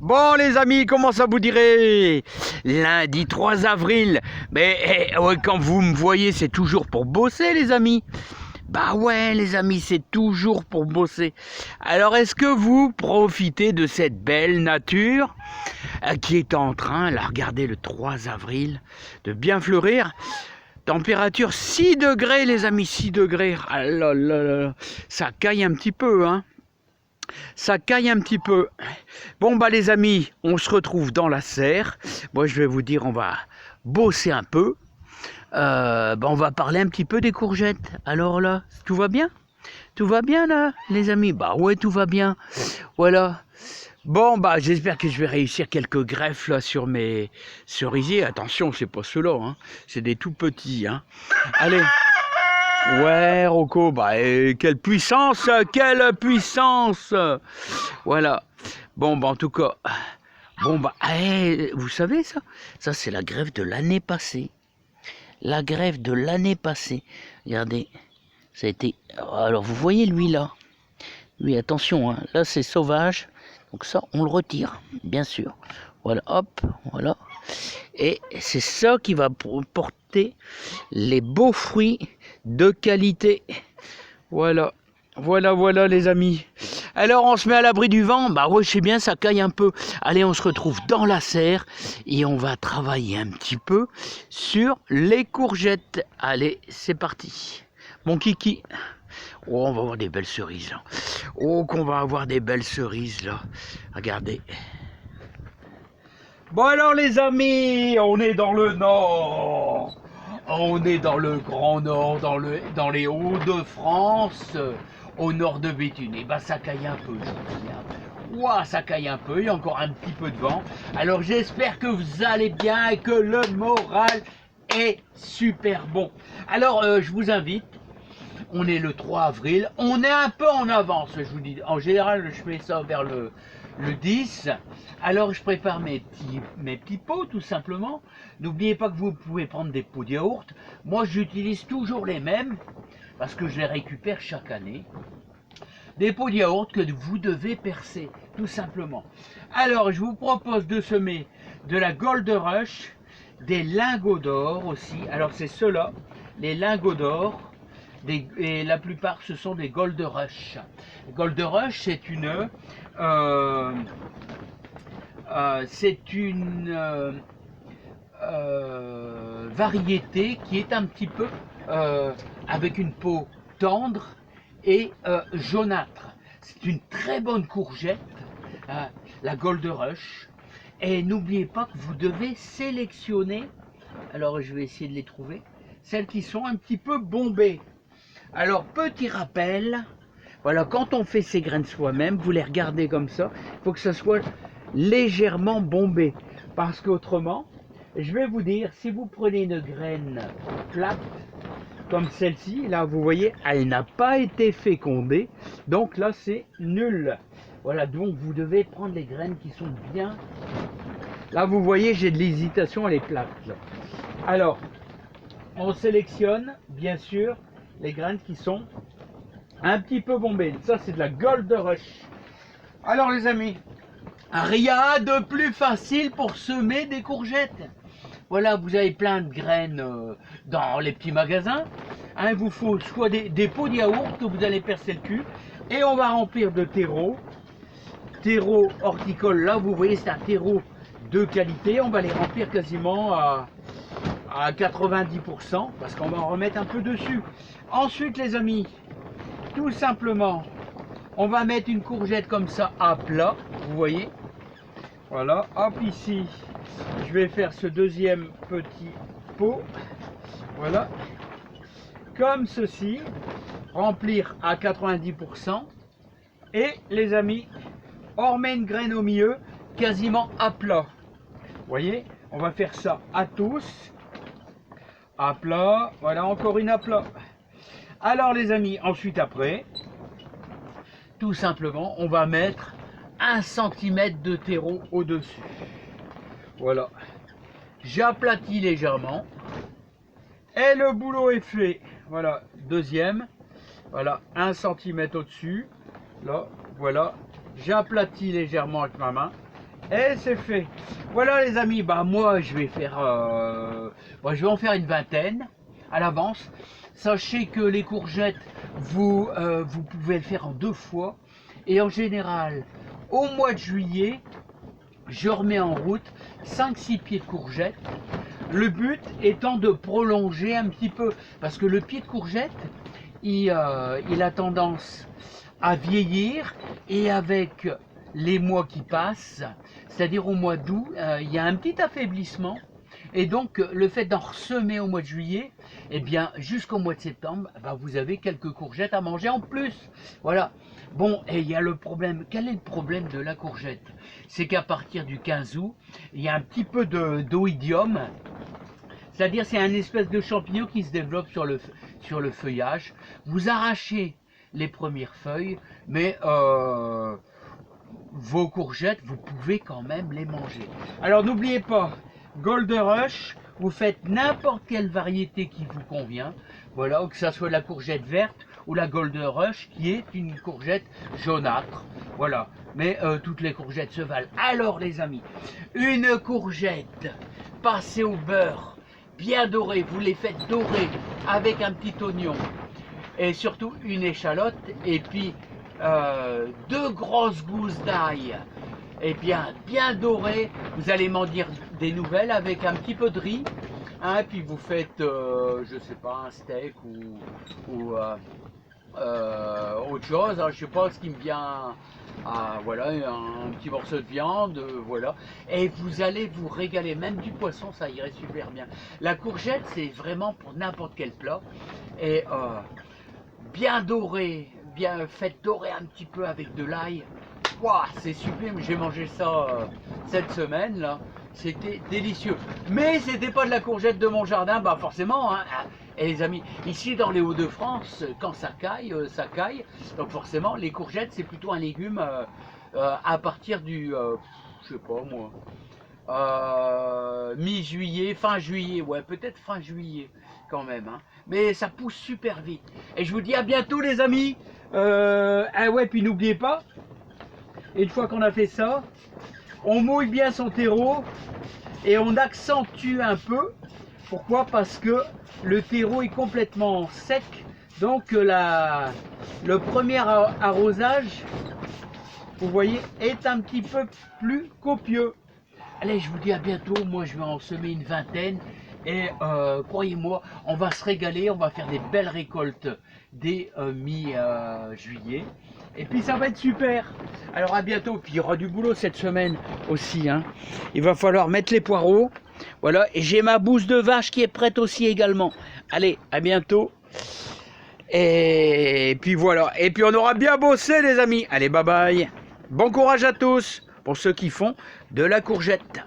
Bon les amis, comment ça vous dirait? Lundi 3 avril. Mais ouais, quand vous me voyez, c'est toujours pour bosser les amis. Bah ouais les amis, c'est toujours pour bosser. Alors est-ce que vous profitez de cette belle nature qui est en train, là regardez le 3 avril, de bien fleurir? Température 6 degrés les amis, 6 degrés. Ah là là là, ça caille un petit peu hein. Ça caille un petit peu. Bon bah les amis, on se retrouve dans la serre. Moi je vais vous dire, on va bosser un peu. On va parler un petit peu des courgettes. Alors là, tout va bien? Tout va bien là, les amis? Bah ouais, tout va bien. Voilà. Bon bah j'espère que je vais réussir quelques greffes là sur mes cerisiers. Attention, c'est pas ceux-là, hein. C'est des tout petits. Hein. Allez. Ouais, Rocco, bah quelle puissance, quelle puissance. Voilà. Bon, bah en tout cas, bon bah, vous savez ça? Ça c'est la grève de l'année passée. La grève de l'année passée. Regardez, ça a été. Alors vous voyez lui là. Lui, attention, hein, là c'est sauvage. Donc ça, on le retire, bien sûr. Voilà, hop, voilà. Et c'est ça qui va porter les beaux fruits de qualité. Voilà, voilà les amis. Alors on se met à l'abri du vent. Bah ouais, je sais bien, ça caille un peu. Allez, on se retrouve dans la serre et on va travailler un petit peu sur les courgettes. Allez, c'est parti. Mon kiki. Oh, on va avoir des belles cerises là. Oh, qu'on va avoir des belles cerises là. Regardez. Bon alors les amis, on est dans le nord. On est dans le grand nord, dans les Hauts-de-France, au nord de Béthune. Et bah ça caille un peu, je vous dis. Ouah, ça caille un peu, il y a encore un petit peu de vent. Alors j'espère que vous allez bien et que le moral est super bon. Alors je vous invite. On est le 3 avril, on est un peu en avance, je vous dis. En général, je fais ça vers le 10. Alors, je prépare mes petits pots, tout simplement. N'oubliez pas que vous pouvez prendre des pots de yaourt. Moi, j'utilise toujours les mêmes, parce que je les récupère chaque année. Des pots de yaourt que vous devez percer, tout simplement. Alors, je vous propose de semer de la Gold Rush, des lingots d'or aussi. Alors, c'est ceux-là, les lingots d'or. Et la plupart ce sont des Gold Rush. Gold Rush c'est une variété qui est un petit peu avec une peau tendre et jaunâtre. C'est une très bonne courgette, la Gold Rush. Et n'oubliez pas que vous devez sélectionner, alors je vais essayer de les trouver, celles qui sont un petit peu bombées. Alors, petit rappel, voilà, quand on fait ses graines soi-même, vous les regardez comme ça, il faut que ça soit légèrement bombé. Parce qu'autrement, je vais vous dire, si vous prenez une graine plate, comme celle-ci, là vous voyez, elle n'a pas été fécondée, donc là c'est nul. Voilà, donc vous devez prendre les graines qui sont bien. Là vous voyez, j'ai de l'hésitation, elle est plate. Là. Alors, on sélectionne, bien sûr, les graines qui sont un petit peu bombées. Ça, c'est de la Gold Rush. Alors, les amis, rien de plus facile pour semer des courgettes. Voilà, vous avez plein de graines dans les petits magasins. Il vous faut soit des pots de yaourt que vous allez percer le cul. Et on va remplir de terreau. Terreau horticole, là, vous voyez, c'est un terreau de qualité. On va les remplir quasiment à 90% parce qu'on va en remettre un peu dessus. Ensuite les amis, tout simplement, on va mettre une courgette comme ça à plat, vous voyez. Voilà, hop ici, je vais faire ce deuxième petit pot. Voilà, comme ceci, remplir à 90%. Et les amis, on remet une graine au milieu, quasiment à plat. Vous voyez, on va faire ça à tous. À plat, voilà encore une à plat. Alors les amis, ensuite après, tout simplement, on va mettre 1 cm de terreau au-dessus. Voilà. J'aplatis légèrement. Et le boulot est fait. Voilà, deuxième. Voilà, 1 cm au-dessus. Là, voilà. J'aplatis légèrement avec ma main. Et c'est fait. Voilà les amis, bah moi je vais faire, je vais en faire une vingtaine à l'avance. Sachez que les courgettes, vous pouvez le faire en 2 fois. Et en général, au mois de juillet, je remets en route 5-6 pieds de courgettes. Le but étant de prolonger un petit peu, parce que le pied de courgette, il a tendance à vieillir, et avec les mois qui passent, c'est-à-dire au mois d'août, il y a un petit affaiblissement. Et donc, le fait d'en ressemer au mois de juillet, eh bien, jusqu'au mois de septembre, vous avez quelques courgettes à manger en plus. Voilà. Bon, et il y a le problème. Quel est le problème de la courgette? C'est qu'à partir du 15 août, il y a un petit peu d'oïdium. C'est-à-dire, c'est un espèce de champignon qui se développe sur le feuillage. Vous arrachez les premières feuilles, mais vos courgettes, vous pouvez quand même les manger. Alors, n'oubliez pas, Gold Rush, vous faites n'importe quelle variété qui vous convient. Voilà, que ça soit la courgette verte ou la Gold Rush, qui est une courgette jaunâtre. Voilà, mais toutes les courgettes se valent. Alors, les amis, une courgette passée au beurre, bien dorée, vous les faites dorer avec un petit oignon et surtout une échalote, et puis 2 grosses gousses d'ail, et bien dorées. Vous allez m'en dire des nouvelles avec un petit peu de riz, hein, puis vous faites je sais pas, un steak ou autre chose, hein, je sais pas ce qui me vient. Voilà, un petit morceau de viande, voilà, et vous allez vous régaler. Même du poisson, ça irait super bien. La courgette, c'est vraiment pour n'importe quel plat, et bien doré, bien fait dorer un petit peu avec de l'ail. Wow, c'est sublime. J'ai mangé ça cette semaine là, c'était délicieux. Mais c'était pas de la courgette de mon jardin, forcément, hein. Et les amis, ici dans les Hauts-de-France, quand ça caille, ça caille. Donc forcément, les courgettes, c'est plutôt un légume à partir du, je sais pas moi, mi-juillet, fin juillet, ouais, peut-être fin juillet quand même, hein. Mais ça pousse super vite. Et je vous dis à bientôt les amis. Ah ouais, puis n'oubliez pas, une fois qu'on a fait ça, on mouille bien son terreau et on accentue un peu. Pourquoi? Parce que le terreau est complètement sec, donc le premier arrosage, vous voyez, est un petit peu plus copieux. Allez, je vous dis à bientôt. Moi, je vais en semer une vingtaine. Et croyez-moi, on va se régaler. On va faire des belles récoltes dès mi-juillet. Et puis, ça va être super. Alors, à bientôt. Puis, il y aura du boulot cette semaine aussi, hein. Il va falloir mettre les poireaux. Voilà. Et j'ai ma bouse de vache qui est prête aussi également. Allez, à bientôt. Et puis, voilà. Et puis, on aura bien bossé, les amis. Allez, bye bye. Bon courage à tous pour ceux qui font de la courgette.